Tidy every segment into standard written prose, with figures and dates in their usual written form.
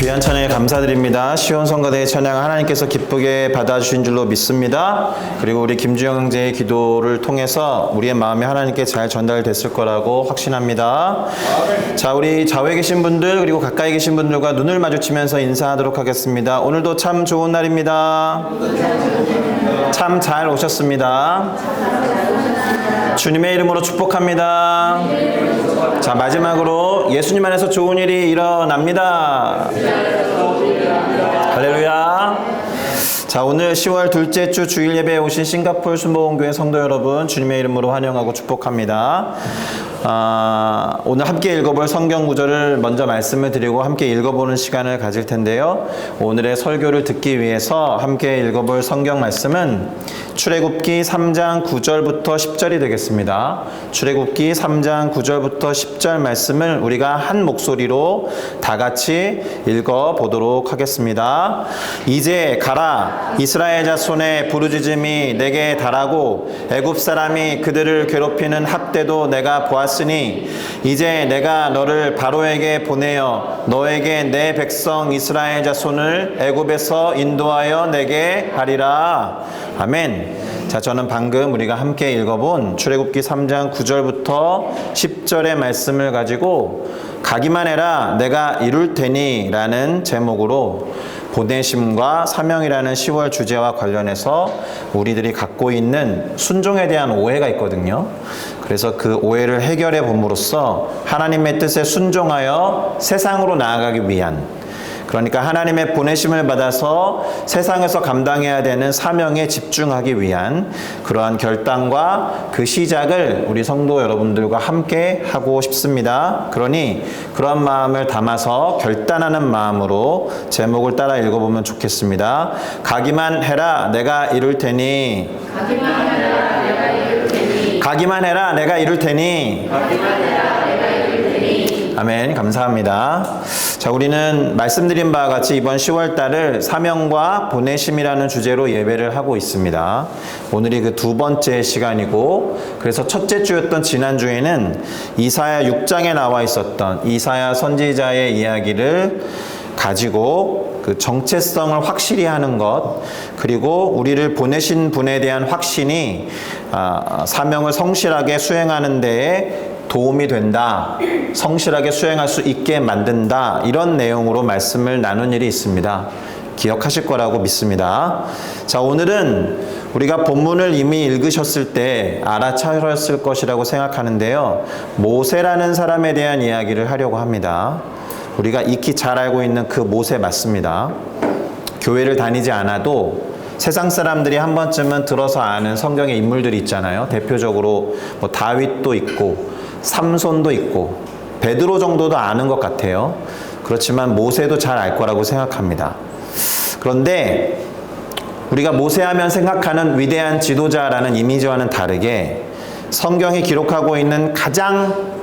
귀한 찬양에 감사드립니다. 시온성가대의 찬양 하나님께서 기쁘게 받아주신 줄로 믿습니다. 그리고 우리 김주영 형제의 기도를 통해서 우리의 마음이 하나님께 잘 전달됐을 거라고 확신합니다. 자, 우리 좌우에 계신 분들 그리고 가까이 계신 분들과 눈을 마주치면서 인사하도록 하겠습니다. 오늘도 참 좋은 날입니다. 참 잘 오셨습니다. 주님의 이름으로 축복합니다. 자, 마지막으로 예수님 안에서 좋은 일이 일어납니다. 할렐루야. 자, 오늘 10월 둘째 주 주일 예배에 오신 싱가포르 순복음교회 성도 여러분, 주님의 이름으로 환영하고 축복합니다. 오늘 함께 읽어볼 성경 구절을 먼저 말씀을 드리고 함께 읽어보는 시간을 가질 텐데요. 오늘의 설교를 듣기 위해서 함께 읽어볼 성경 말씀은 출애굽기 3장 9절부터 10절이 되겠습니다. 출애굽기 3장 9절부터 10절 말씀을 우리가 한 목소리로 다 같이 읽어보도록 하겠습니다. 이제 가라. 이스라엘 자손의 부르짖음이 내게 달하고 애굽 사람이 그들을 괴롭히는 합대도 내가 보았으니 이제 내가 너를 바로에게 보내어 너에게 내 백성 이스라엘 자손을 애굽에서 인도하여 내게 하리라. 아멘. 자, 저는 방금 우리가 함께 읽어본 출애굽기 3장 9절부터 10절의 말씀을 가지고 가기만 해라 내가 이룰 테니 라는 제목으로 보내심과 사명이라는 10월 주제와 관련해서 우리들이 갖고 있는 순종에 대한 오해가 있거든요. 그래서 그 오해를 해결해 봄으로써 하나님의 뜻에 순종하여 세상으로 나아가기 위한, 그러니까 하나님의 보내심을 받아서 세상에서 감당해야 되는 사명에 집중하기 위한 그러한 결단과 그 시작을 우리 성도 여러분들과 함께 하고 싶습니다. 그러니 그런 마음을 담아서 결단하는 마음으로 제목을 따라 읽어보면 좋겠습니다. 가기만 해라 내가 이룰 테니. 가기만 해라 내가 이룰 테니. 가기만 해라 내가 이룰 테니. 가기만 해라 내가 이룰 테니. 아멘. 감사합니다. 자, 우리는 말씀드린 바와 같이 이번 10월달을 사명과 보내심이라는 주제로 예배를 하고 있습니다. 오늘이 그 두 번째 시간이고, 그래서 첫째 주였던 지난주에는 이사야 6장에 나와 있었던 이사야 선지자의 이야기를 가지고 그 정체성을 확실히 하는 것, 그리고 우리를 보내신 분에 대한 확신이 사명을 성실하게 수행하는 데에 도움이 된다, 성실하게 수행할 수 있게 만든다, 이런 내용으로 말씀을 나눈 일이 있습니다. 기억하실 거라고 믿습니다. 자, 오늘은 우리가 본문을 이미 읽으셨을 때 알아차렸을 것이라고 생각하는데요. 모세라는 사람에 대한 이야기를 하려고 합니다. 우리가 익히 잘 알고 있는 그 모세 맞습니다. 교회를 다니지 않아도 세상 사람들이 한 번쯤은 들어서 아는 성경의 인물들이 있잖아요. 대표적으로 뭐 다윗도 있고 삼손도 있고 베드로 정도도 아는 것 같아요. 그렇지만 모세도 잘 알 거라고 생각합니다. 그런데 우리가 모세하면 생각하는 위대한 지도자라는 이미지와는 다르게 성경이 기록하고 있는 가장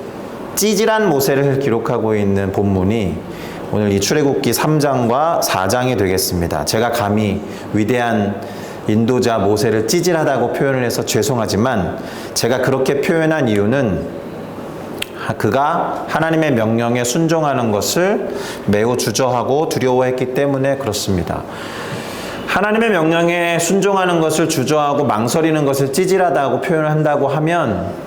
찌질한 모세를 기록하고 있는 본문이 오늘 이 출애굽기 3장과 4장이 되겠습니다. 제가 감히 위대한 인도자 모세를 찌질하다고 표현을 해서 죄송하지만 제가 그렇게 표현한 이유는 그가 하나님의 명령에 순종하는 것을 매우 주저하고 두려워했기 때문에 그렇습니다. 하나님의 명령에 순종하는 것을 주저하고 망설이는 것을 찌질하다고 표현을 한다고 하면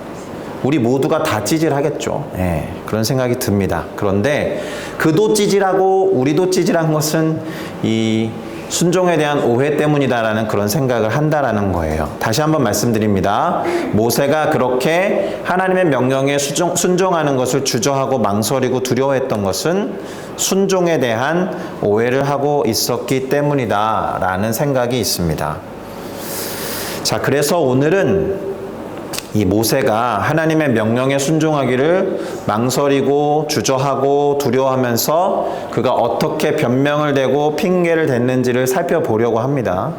우리 모두가 다 찌질하겠죠. 예, 그런 생각이 듭니다. 그런데 그도 찌질하고 우리도 찌질한 것은 이 순종에 대한 오해 때문이다라는 그런 생각을 한다라는 거예요. 다시 한번 말씀드립니다. 모세가 그렇게 하나님의 명령에 순종하는 것을 주저하고 망설이고 두려워했던 것은 순종에 대한 오해를 하고 있었기 때문이다라는 생각이 있습니다. 자, 그래서 오늘은 이 모세가 하나님의 명령에 순종하기를 망설이고 주저하고 두려워하면서 그가 어떻게 변명을 대고 핑계를 댔는지를 살펴보려고 합니다.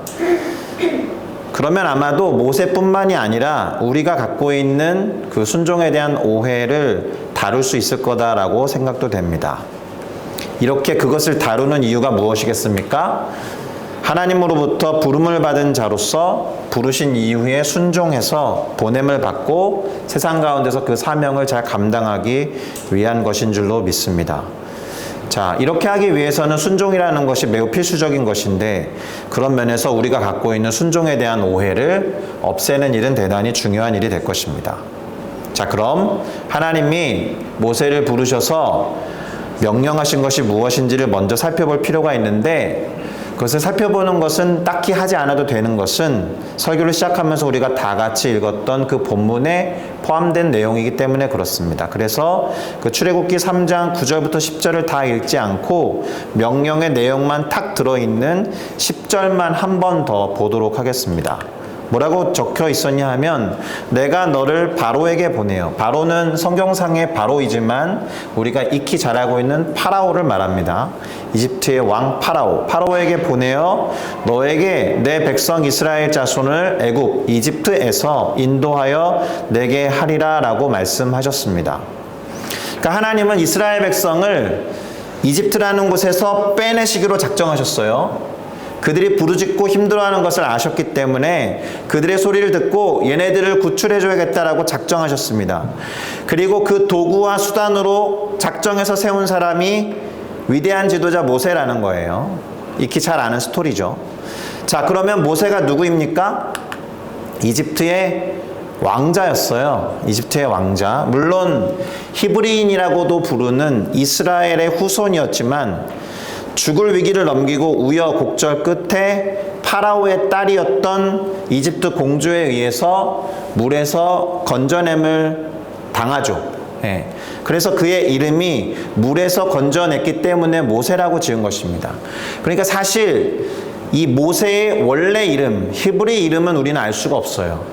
그러면 아마도 모세뿐만이 아니라 우리가 갖고 있는 그 순종에 대한 오해를 다룰 수 있을 거다라고 생각도 됩니다. 이렇게 그것을 다루는 이유가 무엇이겠습니까? 하나님으로부터 부름을 받은 자로서 부르신 이후에 순종해서 보냄을 받고 세상 가운데서 그 사명을 잘 감당하기 위한 것인 줄로 믿습니다. 자, 이렇게 하기 위해서는 순종이라는 것이 매우 필수적인 것인데 그런 면에서 우리가 갖고 있는 순종에 대한 오해를 없애는 일은 대단히 중요한 일이 될 것입니다. 자, 그럼 하나님이 모세를 부르셔서 명령하신 것이 무엇인지를 먼저 살펴볼 필요가 있는데 그것을 살펴보는 것은 딱히 하지 않아도 되는 것은 설교를 시작하면서 우리가 다 같이 읽었던 그 본문에 포함된 내용이기 때문에 그렇습니다. 그래서 그 출애굽기 3장 9절부터 10절을 다 읽지 않고 명령의 내용만 탁 들어있는 10절만 한 번 더 보도록 하겠습니다. 뭐라고 적혀 있었냐 하면 내가 너를 바로에게 보내어. 바로는 성경상의 바로이지만 우리가 익히 잘 알고 있는 파라오를 말합니다. 이집트의 왕 파라오. 파라오에게 보내어 너에게 내 백성 이스라엘 자손을 애굽 이집트에서 인도하여 내게 하리라 라고 말씀하셨습니다. 그러니까 하나님은 이스라엘 백성을 이집트라는 곳에서 빼내시기로 작정하셨어요. 그들이 부르짖고 힘들어하는 것을 아셨기 때문에 그들의 소리를 듣고 얘네들을 구출해줘야겠다라고 작정하셨습니다. 그리고 그 도구와 수단으로 작정해서 세운 사람이 위대한 지도자 모세라는 거예요. 익히 잘 아는 스토리죠. 자, 그러면 모세가 누구입니까? 이집트의 왕자였어요. 이집트의 왕자. 물론 히브리인이라고도 부르는 이스라엘의 후손이었지만 죽을 위기를 넘기고 우여곡절 끝에 파라오의 딸이었던 이집트 공주에 의해서 물에서 건져냄을 당하죠. 예. 그래서 그의 이름이 물에서 건져냈기 때문에 모세라고 지은 것입니다. 그러니까 사실 이 모세의 원래 이름, 히브리 이름은 우리는 알 수가 없어요.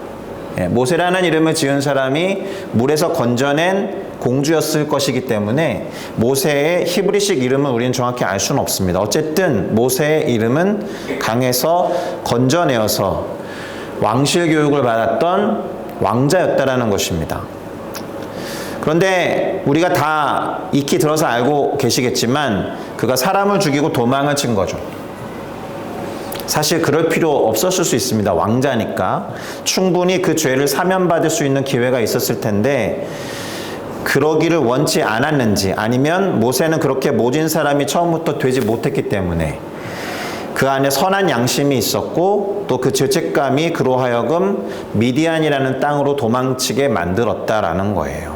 예. 모세라는 이름을 지은 사람이 물에서 건져낸 공주였을 것이기 때문에 모세의 히브리식 이름은 우리는 정확히 알 수는 없습니다. 어쨌든 모세의 이름은 강에서 건져내어서 왕실 교육을 받았던 왕자였다라는 것입니다. 그런데 우리가 다 익히 들어서 알고 계시겠지만 그가 사람을 죽이고 도망을 친 거죠. 사실 그럴 필요 없었을 수 있습니다. 왕자니까 충분히 그 죄를 사면받을 수 있는 기회가 있었을 텐데 그러기를 원치 않았는지 아니면 모세는 그렇게 모진 사람이 처음부터 되지 못했기 때문에 그 안에 선한 양심이 있었고 또 그 죄책감이 그로 하여금 미디안이라는 땅으로 도망치게 만들었다라는 거예요.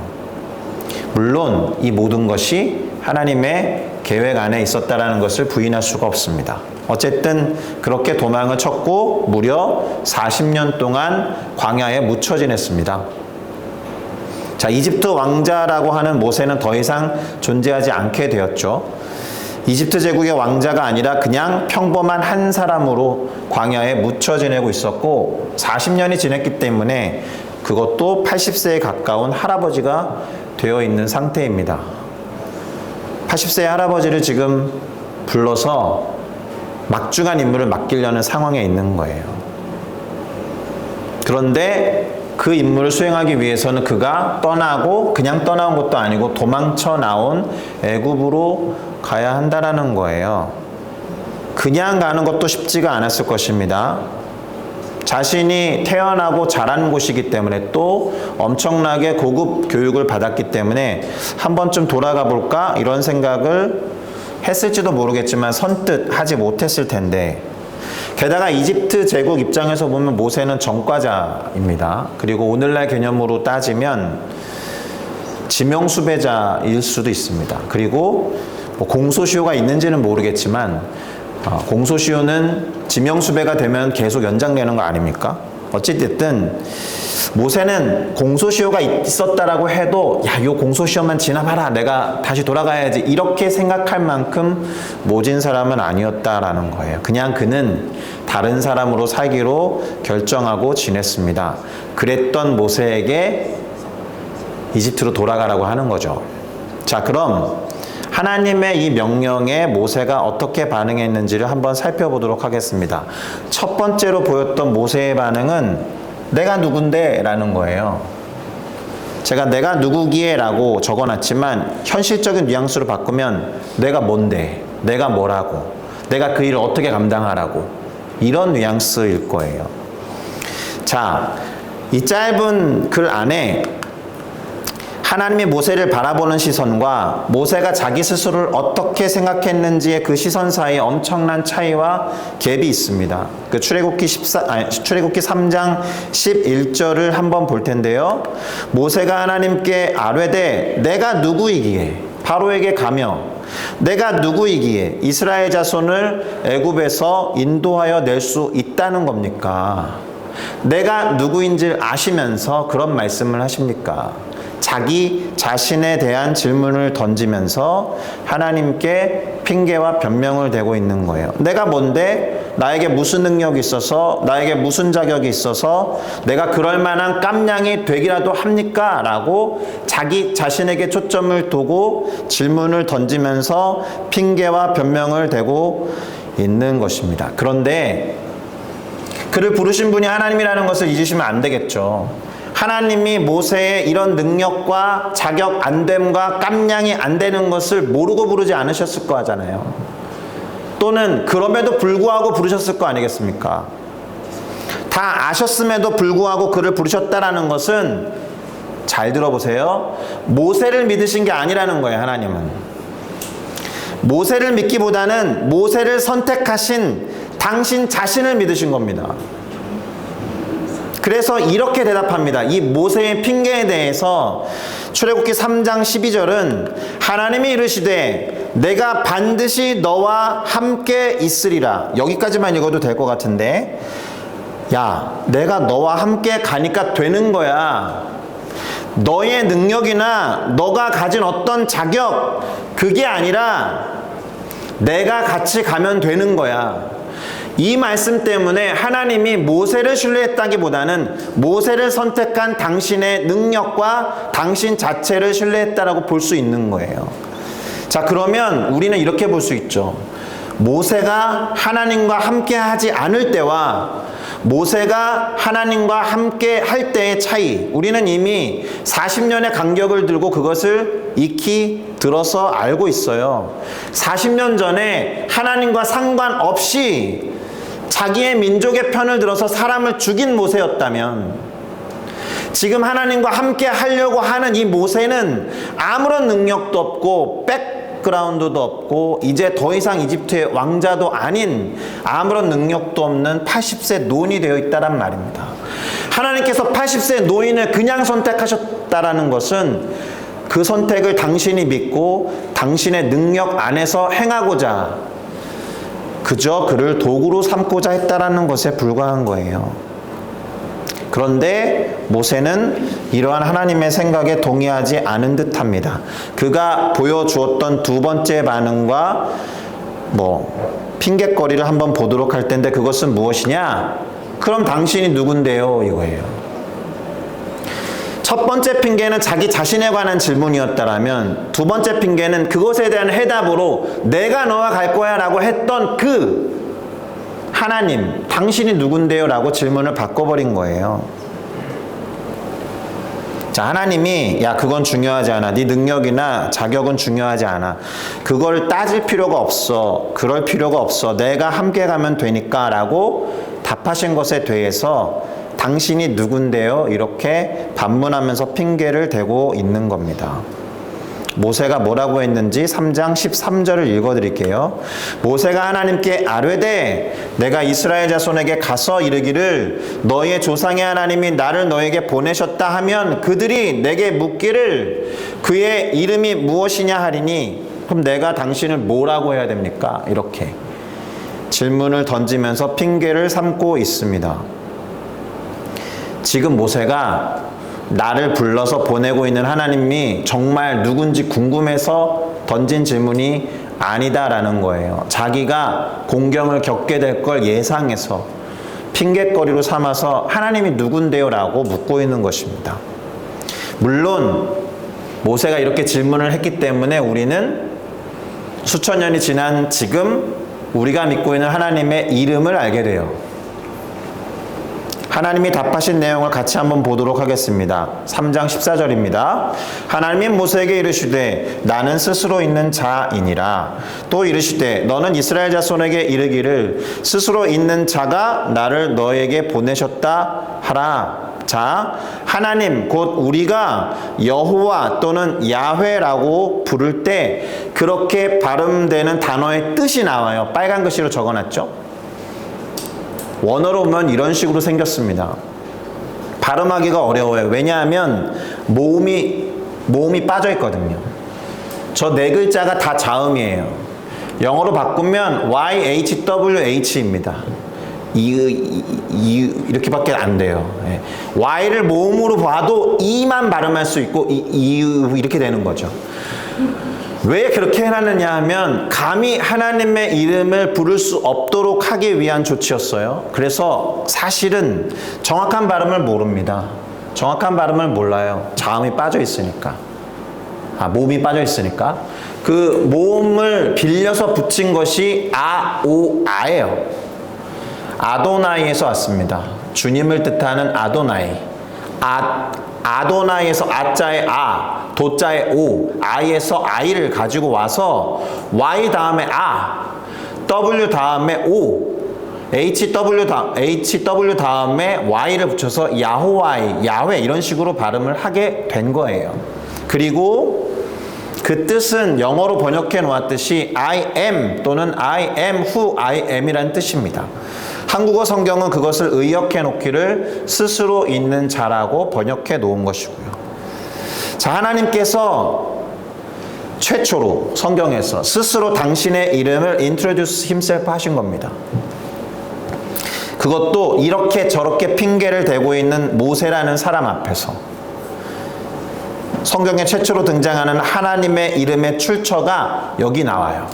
물론 이 모든 것이 하나님의 계획 안에 있었다라는 것을 부인할 수가 없습니다. 어쨌든 그렇게 도망을 쳤고 무려 40년 동안 광야에 묻혀 지냈습니다. 자, 이집트 왕자라고 하는 모세는 더 이상 존재하지 않게 되었죠. 이집트 제국의 왕자가 아니라 그냥 평범한 한 사람으로 광야에 묻혀 지내고 있었고 40년이 지냈기 때문에 그것도 80세에 가까운 할아버지가 되어 있는 상태입니다. 80세의 할아버지를 지금 불러서 막중한 임무를 맡기려는 상황에 있는 거예요. 그런데 그 임무를 수행하기 위해서는 그가 떠나고 그냥 떠나온 것도 아니고 도망쳐 나온 애굽으로 가야 한다라는 거예요. 그냥 가는 것도 쉽지가 않았을 것입니다. 자신이 태어나고 자란 곳이기 때문에 또 엄청나게 고급 교육을 받았기 때문에 한 번쯤 돌아가 볼까 이런 생각을 했을지도 모르겠지만 선뜻 하지 못했을 텐데 게다가 이집트 제국 입장에서 보면 모세는 전과자입니다. 그리고 오늘날 개념으로 따지면 지명수배자일 수도 있습니다. 그리고 공소시효가 있는지는 모르겠지만 공소시효는 지명수배가 되면 계속 연장되는 거 아닙니까? 어찌됐든 모세는 공소시효가 있었다라고 해도 야, 요 공소시효만 지나봐라 내가 다시 돌아가야지 이렇게 생각할 만큼 모진 사람은 아니었다라는 거예요. 그냥 그는 다른 사람으로 살기로 결정하고 지냈습니다. 그랬던 모세에게 이집트로 돌아가라고 하는 거죠. 자, 그럼 하나님의 이 명령에 모세가 어떻게 반응했는지를 한번 살펴보도록 하겠습니다. 첫 번째로 보였던 모세의 반응은 내가 누군데? 라는 거예요. 제가 내가 누구기에? 라고 적어놨지만 현실적인 뉘앙스로 바꾸면 내가 뭔데? 내가 뭐라고? 내가 그 일을 어떻게 감당하라고? 이런 뉘앙스일 거예요. 자, 이 짧은 글 안에 하나님이 모세를 바라보는 시선과 모세가 자기 스스로를 어떻게 생각했는지의 그 시선 사이에 엄청난 차이와 갭이 있습니다. 그 출애굽기 3장 11절을 한번 볼 텐데요. 모세가 하나님께 아뢰되 내가 누구이기에 바로에게 가며 내가 누구이기에 이스라엘 자손을 애굽에서 인도하여 낼 수 있다는 겁니까? 내가 누구인지 아시면서 그런 말씀을 하십니까? 자기 자신에 대한 질문을 던지면서 하나님께 핑계와 변명을 대고 있는 거예요. 내가 뭔데? 나에게 무슨 능력이 있어서? 나에게 무슨 자격이 있어서? 내가 그럴 만한 깜냥이 되기라도 합니까? 라고 자기 자신에게 초점을 두고 질문을 던지면서 핑계와 변명을 대고 있는 것입니다. 그런데 그를 부르신 분이 하나님이라는 것을 잊으시면 안 되겠죠. 하나님이 모세의 이런 능력과 자격 안됨과 깜냥이 안 되는 것을 모르고 부르지 않으셨을 거 하잖아요. 또는 그럼에도 불구하고 부르셨을 거 아니겠습니까? 다 아셨음에도 불구하고 그를 부르셨다라는 것은 잘 들어보세요. 모세를 믿으신 게 아니라는 거예요. 하나님은 모세를 믿기보다는 모세를 선택하신 당신 자신을 믿으신 겁니다. 그래서 이렇게 대답합니다. 이 모세의 핑계에 대해서 출애굽기 3장 12절은 하나님이 이르시되 내가 반드시 너와 함께 있으리라. 여기까지만 읽어도 될 것 같은데, 야, 내가 너와 함께 가니까 되는 거야. 너의 능력이나 너가 가진 어떤 자격, 그게 아니라 내가 같이 가면 되는 거야. 이 말씀 때문에 하나님이 모세를 신뢰했다기보다는 모세를 선택한 당신의 능력과 당신 자체를 신뢰했다라고 볼 수 있는 거예요. 자, 그러면 우리는 이렇게 볼 수 있죠. 모세가 하나님과 함께 하지 않을 때와 모세가 하나님과 함께 할 때의 차이, 우리는 이미 40년의 간격을 들고 그것을 익히 들어서 알고 있어요. 40년 전에 하나님과 상관없이 자기의 민족의 편을 들어서 사람을 죽인 모세였다면, 지금 하나님과 함께 하려고 하는 이 모세는 아무런 능력도 없고 백그라운드도 없고 이제 더 이상 이집트의 왕자도 아닌 아무런 능력도 없는 80세 노인이 되어 있다란 말입니다. 하나님께서 80세 노인을 그냥 선택하셨다라는 것은 그 선택을 당신이 믿고 당신의 능력 안에서 행하고자 그저 그를 도구로 삼고자 했다라는 것에 불과한 거예요. 그런데 모세는 이러한 하나님의 생각에 동의하지 않은 듯합니다. 그가 보여주었던 두 번째 반응과 핑계거리를 한번 보도록 할 텐데, 그것은 무엇이냐? 그럼 당신이 누군데요? 이거예요. 첫 번째 핑계는 자기 자신에 관한 질문이었다라면, 두 번째 핑계는 그것에 대한 해답으로 내가 너와 갈 거야 라고 했던 그 하나님, 당신이 누군데요? 라고 질문을 바꿔버린 거예요. 자, 하나님이 야, 그건 중요하지 않아. 네 능력이나 자격은 중요하지 않아. 그걸 따질 필요가 없어. 그럴 필요가 없어. 내가 함께 가면 되니까 라고 답하신 것에 대해서 당신이 누군데요? 이렇게 반문하면서 핑계를 대고 있는 겁니다. 모세가 뭐라고 했는지 3장 13절을 읽어드릴게요. 모세가 하나님께 아뢰되 내가 이스라엘 자손에게 가서 이르기를 너희의 조상의 하나님이 나를 너에게 보내셨다 하면 그들이 내게 묻기를 그의 이름이 무엇이냐 하리니 그럼 내가 당신을 뭐라고 해야 됩니까? 이렇게 질문을 던지면서 핑계를 삼고 있습니다. 지금 모세가 나를 불러서 보내고 있는 하나님이 정말 누군지 궁금해서 던진 질문이 아니다라는 거예요. 자기가 공경을 겪게 될 걸 예상해서 핑계거리로 삼아서 하나님이 누군데요? 라고 묻고 있는 것입니다. 물론 모세가 이렇게 질문을 했기 때문에 우리는 수천 년이 지난 지금 우리가 믿고 있는 하나님의 이름을 알게 돼요. 하나님이 답하신 내용을 같이 한번 보도록 하겠습니다. 3장 14절입니다. 하나님이 모세에게 이르시되 나는 스스로 있는 자이니라. 또 이르시되 너는 이스라엘 자손에게 이르기를 스스로 있는 자가 나를 너에게 보내셨다 하라. 자, 하나님 곧 우리가 여호와 또는 야훼라고 부를 때 그렇게 발음되는 단어의 뜻이 나와요. 빨간 글씨로 적어놨죠. 원어로 보면 이런 식으로 생겼습니다. 발음하기가 어려워요. 왜냐하면 모음이 빠져 있거든요. 저 네 글자가 다 자음이에요. 영어로 바꾸면 YHWH입니다. 이렇게밖에 안 돼요. Y를 모음으로 봐도 E만 발음할 수 있고 이렇게 되는 거죠. 왜 그렇게 해놨느냐 하면 감히 하나님의 이름을 부를 수 없도록 하기 위한 조치였어요. 그래서 사실은 정확한 발음을 모릅니다. 정확한 발음을 몰라요. 자음이 빠져 있으니까. 모음이 빠져 있으니까. 그 모음을 빌려서 붙인 것이 아예요. 아도나이에서 왔습니다. 주님을 뜻하는 아도나이. 아도나이에서 아자의 도자의 오, 아이에서 아이를 가지고 와서 Y 다음에 W 다음에 O, HW 다음에 Y를 붙여서 야호와이, 야훼 이런 식으로 발음을 하게 된 거예요. 그리고 그 뜻은 영어로 번역해 놓았듯이 I am 또는 I am who I am이라는 뜻입니다. 한국어 성경은 그것을 의역해 놓기를 스스로 있는 자라고 번역해 놓은 것이고요. 자, 하나님께서 최초로 성경에서 스스로 당신의 이름을 introduce himself 하신 겁니다. 그것도 이렇게 저렇게 핑계를 대고 있는 모세라는 사람 앞에서 성경에 최초로 등장하는 하나님의 이름의 출처가 여기 나와요.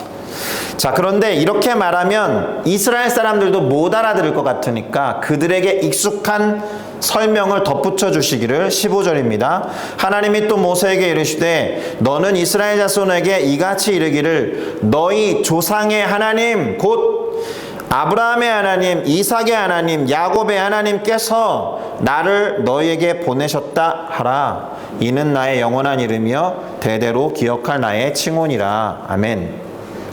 자, 그런데 이렇게 말하면 이스라엘 사람들도 못 알아들을 것 같으니까 그들에게 익숙한 설명을 덧붙여 주시기를 15절입니다. 하나님이 또 모세에게 이르시되 너는 이스라엘 자손에게 이같이 이르기를 너희 조상의 하나님 곧 아브라함의 하나님, 이삭의 하나님, 야곱의 하나님께서 나를 너희에게 보내셨다 하라. 이는 나의 영원한 이름이여 대대로 기억할 나의 칭혼이라. 아멘.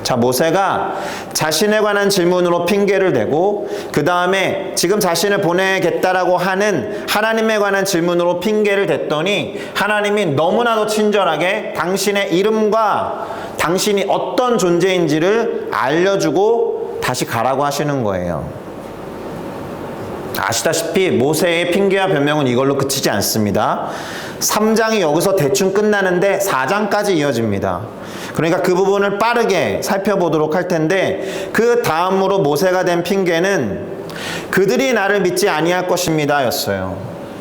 자, 모세가 자신에 관한 질문으로 핑계를 대고 그 다음에 지금 자신을 보내겠다라고 하는 하나님에 관한 질문으로 핑계를 댔더니 하나님이 너무나도 친절하게 당신의 이름과 당신이 어떤 존재인지를 알려주고 다시 가라고 하시는 거예요. 아시다시피 모세의 핑계와 변명은 이걸로 그치지 않습니다. 3장이 여기서 대충 끝나는데 4장까지 이어집니다. 그러니까 그 부분을 빠르게 살펴보도록 할 텐데 그 다음으로 모세가 된 핑계는 그들이 나를 믿지 아니할 것입니다 였어요.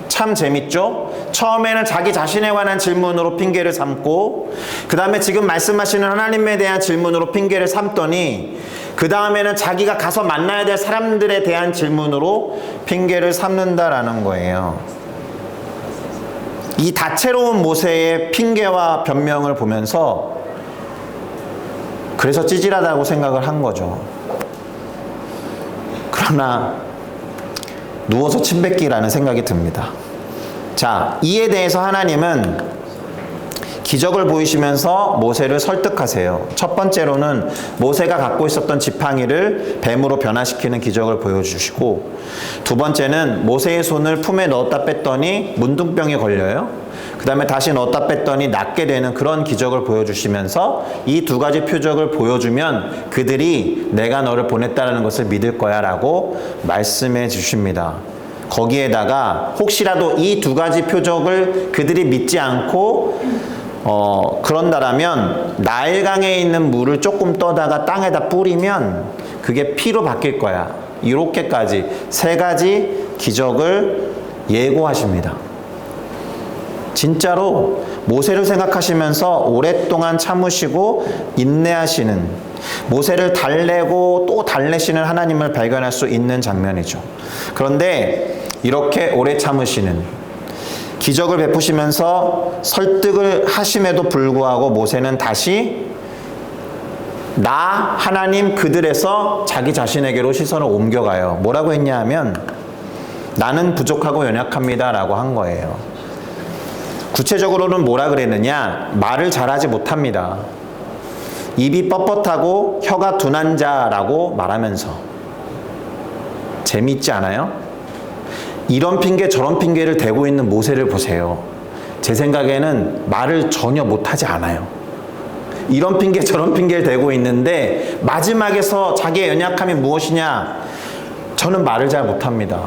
참 재밌죠? 처음에는 자기 자신에 관한 질문으로 핑계를 삼고 그 다음에 지금 말씀하시는 하나님에 대한 질문으로 핑계를 삼더니 그 다음에는 자기가 가서 만나야 될 사람들에 대한 질문으로 핑계를 삼는다라는 거예요. 이 다채로운 모세의 핑계와 변명을 보면서 그래서 찌질하다고 생각을 한 거죠. 그러나 누워서 침 뱉기라는 생각이 듭니다. 자, 이에 대해서 하나님은 기적을 보이시면서 모세를 설득하세요. 첫 번째로는 모세가 갖고 있었던 지팡이를 뱀으로 변화시키는 기적을 보여주시고 두 번째는 모세의 손을 품에 넣었다 뺐더니 문둥병에 걸려요. 그 다음에 다시 넣었다 뺐더니 낫게 되는 그런 기적을 보여주시면서 이 두 가지 표적을 보여주면 그들이 내가 너를 보냈다는 것을 믿을 거야 라고 말씀해 주십니다. 거기에다가 혹시라도 이 두 가지 표적을 그들이 믿지 않고 그런다라면 나일강에 있는 물을 조금 떠다가 땅에다 뿌리면 그게 피로 바뀔 거야. 이렇게까지 세 가지 기적을 예고하십니다. 진짜로 모세를 생각하시면서 오랫동안 참으시고 인내하시는 모세를 달래고 또 달래시는 하나님을 발견할 수 있는 장면이죠. 그런데 이렇게 오래 참으시는 기적을 베푸시면서 설득을 하심에도 불구하고 모세는 다시 나 하나님 그들에서 자기 자신에게로 시선을 옮겨가요. 뭐라고 했냐 하면 나는 부족하고 연약합니다 라고 한 거예요. 구체적으로는 뭐라 그랬느냐? 말을 잘하지 못합니다. 입이 뻣뻣하고 혀가 둔한 자라고 말하면서. 재미있지 않아요? 이런 핑계 저런 핑계를 대고 있는 모세를 보세요. 제 생각에는 말을 전혀 못하지 않아요. 이런 핑계 저런 핑계를 대고 있는데 마지막에서 자기의 연약함이 무엇이냐? 저는 말을 잘 못합니다.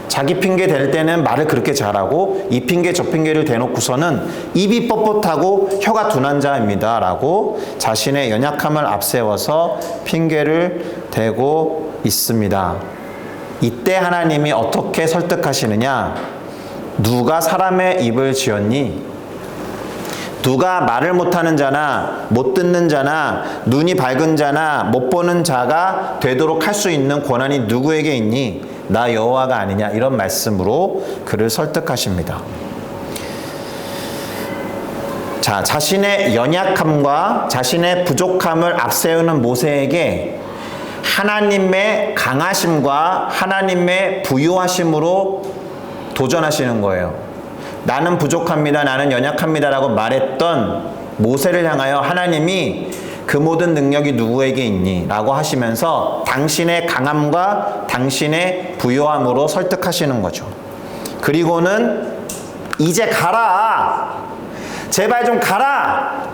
자기 핑계 댈 때는 말을 그렇게 잘하고 이 핑계 저 핑계를 대놓고서는 입이 뻣뻣하고 혀가 둔한 자입니다 라고 자신의 연약함을 앞세워서 핑계를 대고 있습니다. 이때 하나님이 어떻게 설득하시느냐? 누가 사람의 입을 지었니? 누가 말을 못하는 자나 못 듣는 자나 눈이 밝은 자나 못 보는 자가 되도록 할 수 있는 권한이 누구에게 있니? 나 여호와가 아니냐? 이런 말씀으로 그를 설득하십니다. 자, 자신의 연약함과 자신의 부족함을 앞세우는 모세에게 하나님의 강하심과 하나님의 부유하심으로 도전하시는 거예요. 나는 부족합니다. 나는 연약합니다. 라고 말했던 모세를 향하여 하나님이 그 모든 능력이 누구에게 있니? 라고 하시면서 당신의 강함과 당신의 부요함으로 설득하시는 거죠. 그리고는 이제 가라. 제발 좀 가라.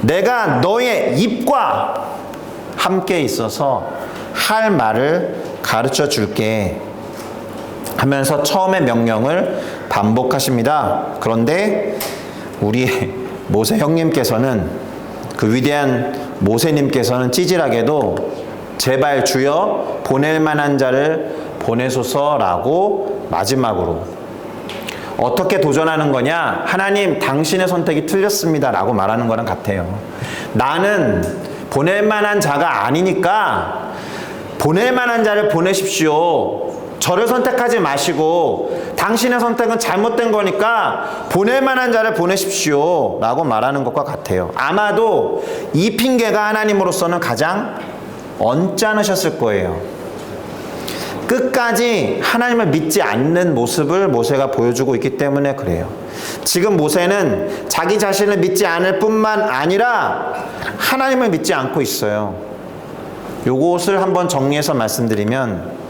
내가 너의 입과 함께 있어서 할 말을 가르쳐 줄게 하면서 처음의 명령을 반복하십니다. 그런데 우리 모세 형님께서는, 그 위대한 모세님께서는 찌질하게도 제발 주여 보낼 만한 자를 보내소서라고 마지막으로 어떻게 도전하는 거냐? 하나님 당신의 선택이 틀렸습니다 라고 말하는 거랑 같아요. 나는 보낼 만한 자가 아니니까 보낼 만한 자를 보내십시오. 저를 선택하지 마시고 당신의 선택은 잘못된 거니까 보낼 만한 자를 보내십시오 라고 말하는 것과 같아요. 아마도 이 핑계가 하나님으로서는 가장 언짢으셨을 거예요. 끝까지 하나님을 믿지 않는 모습을 모세가 보여주고 있기 때문에 그래요. 지금 모세는 자기 자신을 믿지 않을 뿐만 아니라 하나님을 믿지 않고 있어요. 요것을 한번 정리해서 말씀드리면,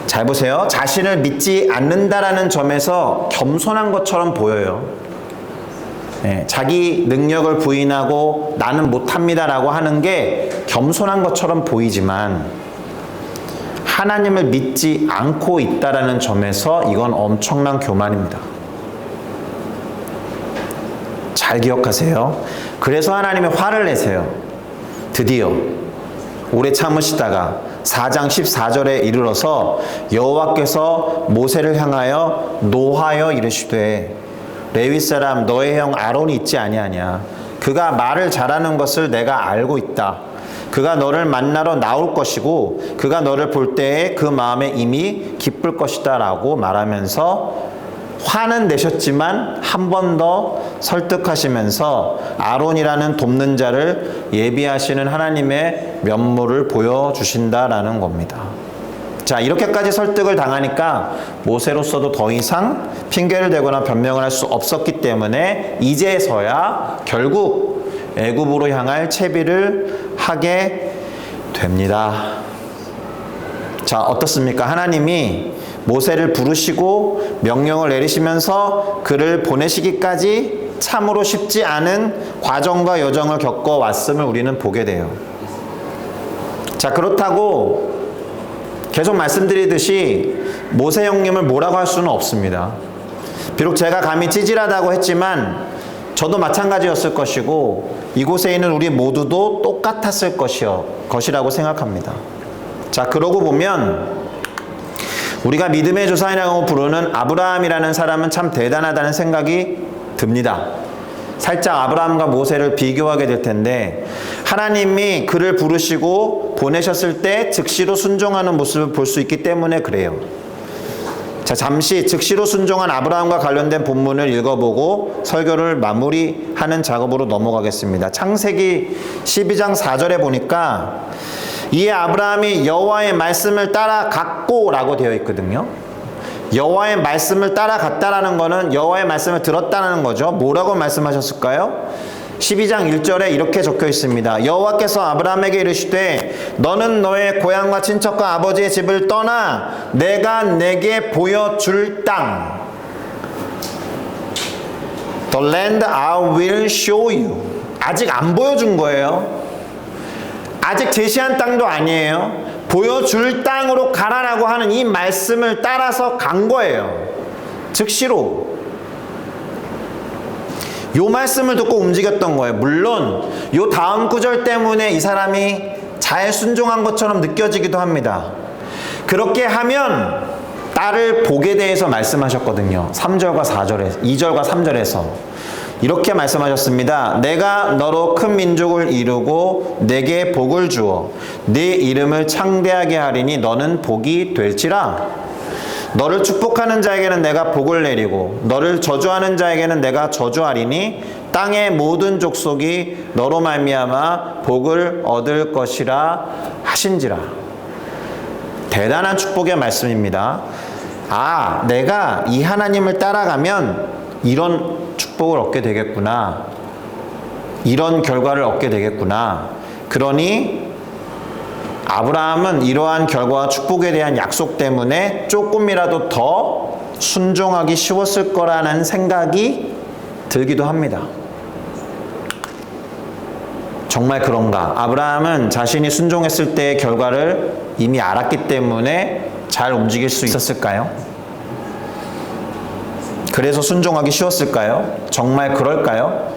잘 보세요. 자신을 믿지 않는다라는 점에서 겸손한 것처럼 보여요. 자기 능력을 부인하고 나는 못합니다라고 하는 게 겸손한 것처럼 보이지만 하나님을 믿지 않고 있다라는 점에서 이건 엄청난 교만입니다. 잘 기억하세요. 그래서 하나님이 화를 내세요. 드디어 오래 참으시다가 4장 14절에 이르러서 여호와께서 모세를 향하여 노하여 이르시되 레위 사람 너의 형 아론이 있지 아니하냐? 그가 말을 잘하는 것을 내가 알고 있다. 그가 너를 만나러 나올 것이고 그가 너를 볼 때에 그 마음에 이미 기쁠 것이다 라고 말하면서 화는 내셨지만 한 번 더 설득하시면서 아론이라는 돕는 자를 예비하시는 하나님의 면모를 보여주신다라는 겁니다. 자, 이렇게까지 설득을 당하니까 모세로서도 더 이상 핑계를 대거나 변명을 할 수 없었기 때문에 이제서야 결국 애굽으로 향할 채비를 하게 됩니다. 자, 어떻습니까? 하나님이 모세를 부르시고 명령을 내리시면서 그를 보내시기까지 참으로 쉽지 않은 과정과 여정을 겪어왔음을 우리는 보게 돼요. 자, 그렇다고 계속 말씀드리듯이 모세 형님을 뭐라고 할 수는 없습니다. 비록 제가 감히 찌질하다고 했지만 저도 마찬가지였을 것이고 이곳에 있는 우리 모두도 똑같았을 것이라고 생각합니다. 자, 그러고 보면 우리가 믿음의 조상이라고 부르는 아브라함이라는 사람은 참 대단하다는 생각이 듭니다. 살짝 아브라함과 모세를 비교하게 될 텐데 하나님이 그를 부르시고 보내셨을 때 즉시로 순종하는 모습을 볼 수 있기 때문에 그래요. 자, 잠시 즉시로 순종한 아브라함과 관련된 본문을 읽어보고 설교를 마무리하는 작업으로 넘어가겠습니다. 창세기 12장 4절에 보니까 이에 아브라함이 여호와의 말씀을 따라갔고 라고 되어 있거든요. 여호와의 말씀을 따라갔다라는 거는 여호와의 말씀을 들었다는 거죠. 뭐라고 말씀하셨을까요? 12장 1절에 이렇게 적혀 있습니다. 여호와께서 아브라함에게 이르시되 너는 너의 고향과 친척과 아버지의 집을 떠나 내가 내게 보여줄 땅 The land I will show you. 아직 안 보여준 거예요. 아직 제시한 땅도 아니에요. 보여줄 땅으로 가라라고 하는 이 말씀을 따라서 간 거예요. 즉시로 요 말씀을 듣고 움직였던 거예요. 물론 요 다음 구절 때문에 이 사람이 잘 순종한 것처럼 느껴지기도 합니다. 그렇게 하면 딸을 복에 대해서 말씀하셨거든요. 3절과 4절에 2절과 3절에서 이렇게 말씀하셨습니다. 내가 너로 큰 민족을 이루고 내게 복을 주어 네 이름을 창대하게 하리니 너는 복이 될지라. 너를 축복하는 자에게는 내가 복을 내리고 너를 저주하는 자에게는 내가 저주하리니 땅의 모든 족속이 너로 말미암아 복을 얻을 것이라 하신지라. 대단한 축복의 말씀입니다. 아, 내가 이 하나님을 따라가면 이런 축복을 얻게 되겠구나. 이런 결과를 얻게 되겠구나. 그러니 아브라함은 이러한 결과와 축복에 대한 약속 때문에 조금이라도 더 순종하기 쉬웠을 거라는 생각이 들기도 합니다. 정말 그런가? 아브라함은 자신이 순종했을 때의 결과를 이미 알았기 때문에 잘 움직일 수 있었을까요? 그래서 순종하기 쉬웠을까요? 정말 그럴까요?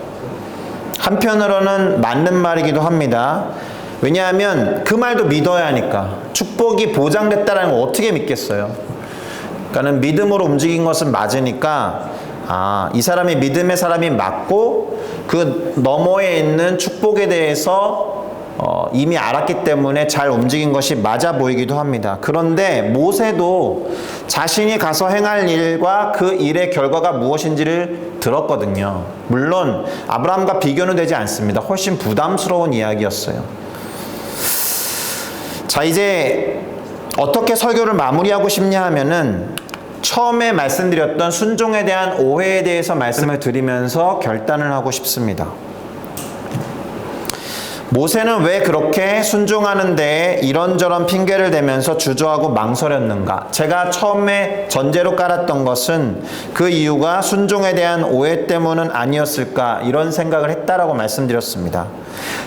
한편으로는 맞는 말이기도 합니다. 왜냐하면 그 말도 믿어야 하니까. 축복이 보장됐다는 걸 어떻게 믿겠어요? 그러니까는 믿음으로 움직인 것은 맞으니까 이 사람이 믿음의 사람이 맞고 그 너머에 있는 축복에 대해서 이미 알았기 때문에 잘 움직인 것이 맞아 보이기도 합니다. 그런데 모세도 자신이 가서 행할 일과 그 일의 결과가 무엇인지를 들었거든요. 물론 아브라함과 비교는 되지 않습니다. 훨씬 부담스러운 이야기였어요. 자, 이제 어떻게 설교를 마무리하고 싶냐 하면은 처음에 말씀드렸던 순종에 대한 오해에 대해서 말씀을 드리면서 결단을 하고 싶습니다. 모세는 왜 그렇게 순종하는데 이런저런 핑계를 대면서 주저하고 망설였는가? 제가 처음에 전제로 깔았던 것은 그 이유가 순종에 대한 오해 때문은 아니었을까 이런 생각을 했다라고 말씀드렸습니다.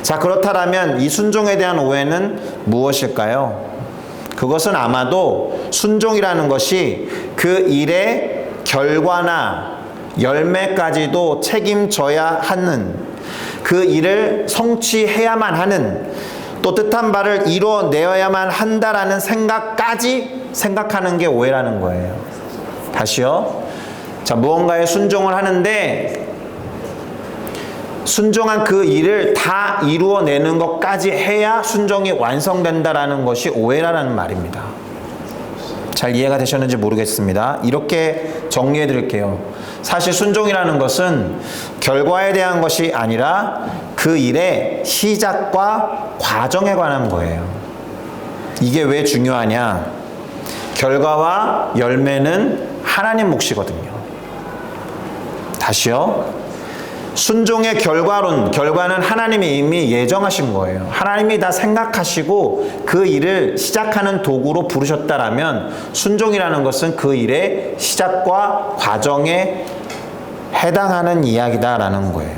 자, 그렇다면 이 순종에 대한 오해는 무엇일까요? 그것은 아마도 순종이라는 것이 그 일의 결과나 열매까지도 책임져야 하는, 그 일을 성취해야만 하는, 또 뜻한 바를 이뤄내야만 한다라는 생각까지 생각하는 게 오해라는 거예요. 다시요. 자, 무언가에 순종을 하는데 순종한 그 일을 다 이루어내는 것까지 해야 순종이 완성된다라는 것이 오해라는 말입니다. 잘 이해가 되셨는지 모르겠습니다. 이렇게 정리해 드릴게요. 사실 순종이라는 것은 결과에 대한 것이 아니라 그 일의 시작과 과정에 관한 거예요. 이게 왜 중요하냐? 결과와 열매는 하나님 몫이거든요. 다시요. 순종의 결과는 하나님이 이미 예정하신 거예요. 하나님이 다 생각하시고 그 일을 시작하는 도구로 부르셨다라면 순종이라는 것은 그 일의 시작과 과정에 해당하는 이야기다라는 거예요.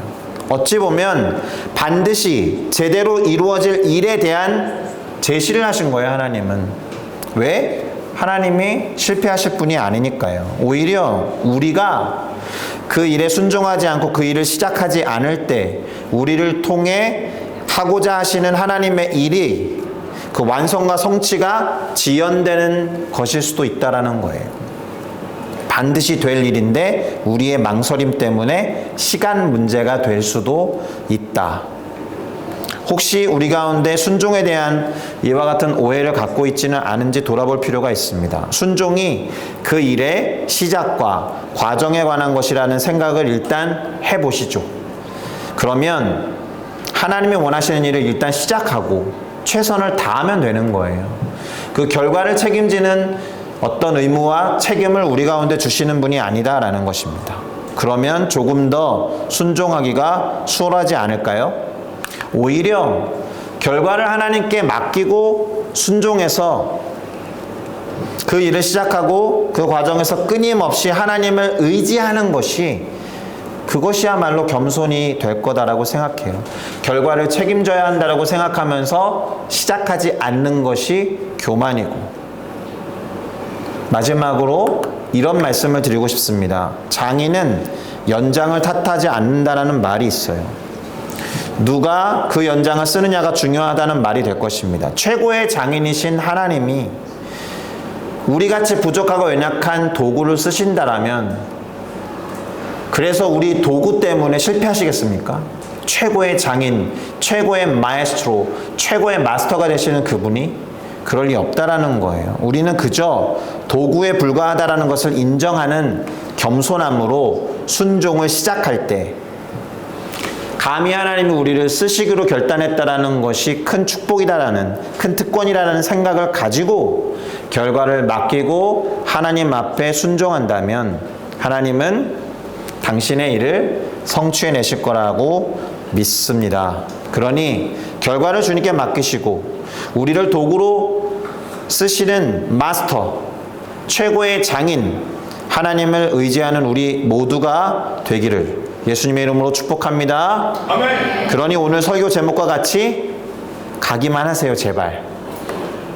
어찌 보면 반드시 제대로 이루어질 일에 대한 제시를 하신 거예요, 하나님은. 왜? 하나님이 실패하실 분이 아니니까요. 오히려 우리가 그 일에 순종하지 않고 그 일을 시작하지 않을 때 우리를 통해 하고자 하시는 하나님의 일이 그 완성과 성취가 지연되는 것일 수도 있다라는 거예요. 반드시 될 일인데 우리의 망설임 때문에 시간 문제가 될 수도 있다. 혹시 우리 가운데 순종에 대한 이와 같은 오해를 갖고 있지는 않은지 돌아볼 필요가 있습니다. 순종이 그 일의 시작과 과정에 관한 것이라는 생각을 일단 해보시죠. 그러면 하나님이 원하시는 일을 일단 시작하고 최선을 다하면 되는 거예요. 그 결과를 책임지는 어떤 의무와 책임을 우리 가운데 주시는 분이 아니다라는 것입니다. 그러면 조금 더 순종하기가 수월하지 않을까요? 오히려 결과를 하나님께 맡기고 순종해서 그 일을 시작하고 그 과정에서 끊임없이 하나님을 의지하는 것이 그것이야말로 겸손이 될 거다라고 생각해요. 결과를 책임져야 한다라고 생각하면서 시작하지 않는 것이 교만이고, 마지막으로 이런 말씀을 드리고 싶습니다. 장인은 연장을 탓하지 않는다라는 말이 있어요. 누가 그 연장을 쓰느냐가 중요하다는 말이 될 것입니다. 최고의 장인이신 하나님이 우리같이 부족하고 연약한 도구를 쓰신다라면, 그래서 우리 도구 때문에 실패하시겠습니까? 최고의 장인, 최고의 마에스트로, 최고의 마스터가 되시는 그분이 그럴 리 없다라는 거예요. 우리는 그저 도구에 불과하다라는 것을 인정하는 겸손함으로 순종을 시작할 때, 감히 하나님이 우리를 쓰시기로 결단했다라는 것이 큰 축복이다라는, 큰 특권이라는 생각을 가지고 결과를 맡기고 하나님 앞에 순종한다면 하나님은 당신의 일을 성취해내실 거라고 믿습니다. 그러니 결과를 주님께 맡기시고 우리를 도구로 쓰시는 마스터, 최고의 장인 하나님을 의지하는 우리 모두가 되기를 예수님의 이름으로 축복합니다. 아멘. 그러니 오늘 설교 제목과 같이 가기만 하세요, 제발.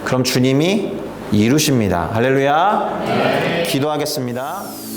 그럼 주님이 이루십니다. 할렐루야. 아멘. 기도하겠습니다.